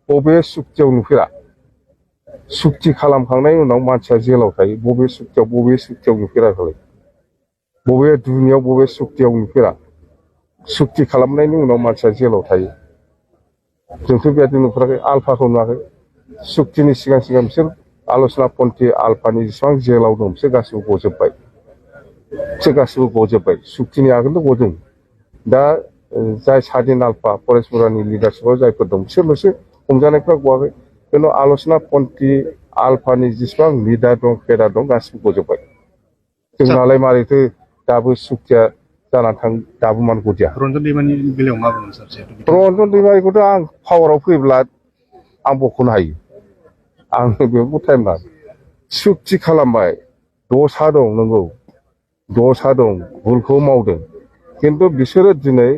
बबे सुक्तियाव नुफेरा सुक्ति खालामखांनायनि उनाव मानसिया जेलाव थायो बबे सुक्तियाव नुफेराखै बबे दुनियाव बबे सुक्तियाव नुफेरा सुक्ति खालामनायनि उनाव मानसिया जेलाव थायो जोंथ' बेबायदि नुफेराखै आलफाखौ नुवाखै सुक्तिनि सिगां सिगां बिसोर आल'सना पन्थी आलफानि जेसेबां जेलाव दं बिसोर गासिबो गजोब्बाय सुक्तिनि आगोलथ' गदों दा जाय सादिन आलफा फरेस्टफोरनि लिडारशिपआव जायफोर दं बिसोरल'सो हमजानायफ्रा गवाखै खिन्थु आल'सना पन्थी आलफानि जेसेबां लिडार दं फेडार दं गासिबो गजोब्बाय जोंनालाय मारैथो दाबो सुक्तिया जानानै थां दाबो मानो गदिया रन्जन दैमारिनि बेलायाव मा बुंगोन सार रन्जन दैमारिखौथ' आं पावाराव फैब्ला आं बख'नो हायो आंनो बेयावबो टाइम नाङा सुक्ति खालामबाय दसा दं नंगौ दसा दं भुलखौ मावदों खिन्थु बिसोरो दिनै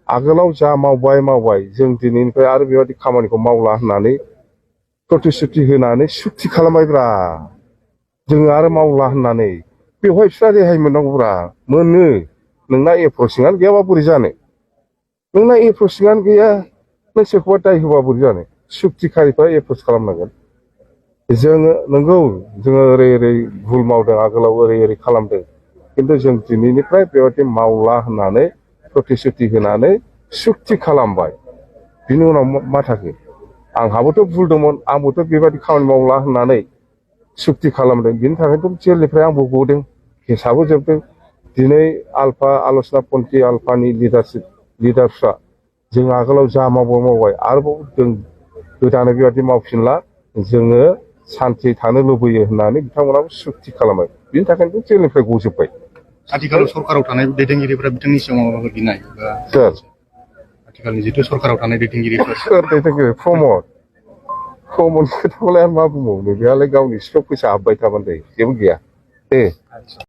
आगोलाव जा मावबाय जों दिनैनिफ्राय आरो बेबायदि खामानिखौ मावला होननानै प्रतिश्रुति होनानै सुक्ति खालामबायब्रा जोङो आरो मावला होननानै बेवहाय बिस्रा रेहाय मोननांगौब्रा मोनो नोंना एप्रसिंआनो गैयाबा बोरै जानो नोंना एप्रसिंआनो गैया नों सोरखौबा दाय होबा बोरै जानो सुक्तिखारिफ्रा एप्रच खालामनांगोन जोङो नंगौ जोङो ओरै भुल मावदों आगोलाव ओरै खालामदों खिन्थु जों दिनैनिफ्राय बेबायदि मावला होननानै प्रतिश्रुति होनानै सुक्ति खालामबाय बिनि उनाव मा थाखो आंहाबोथ' भुल दंमोन आंबोथ' बेबायदि खामानि मावला होननानै सुक्ति खालामदों बिनि थाखायथ' जेलनिफ्राय आंबो गदों केसाबो जोबदों दिनै आलफा आल'सना पन्थी आलफानि लिडारफ्रा जों आगोलाव जा मावबाय आरोबाव जों गोदानै बेबायदि मावफिनला जोङो सान्थि थानो लुबैयो होननानै बिथांमोनाबो सुक्ति खालामबाय बिनि थाखायनो जेलनिफ्राय गजोब्बाय आथिखालाव सरकाराव थानाय दैदेनगिरिफोरा बिथांनि सिगाङाव माबाफोर गिनाय आथिखालनि जिथु सरकाराव थानाय दैदेनगिरिफोर सोर दैदेनगिरि प्रमद खोथाखौलाय मा बुंबावनो बेहालाय गावनि सिखाव फैसा हाबबाय थाबानो जायो जेबो गैया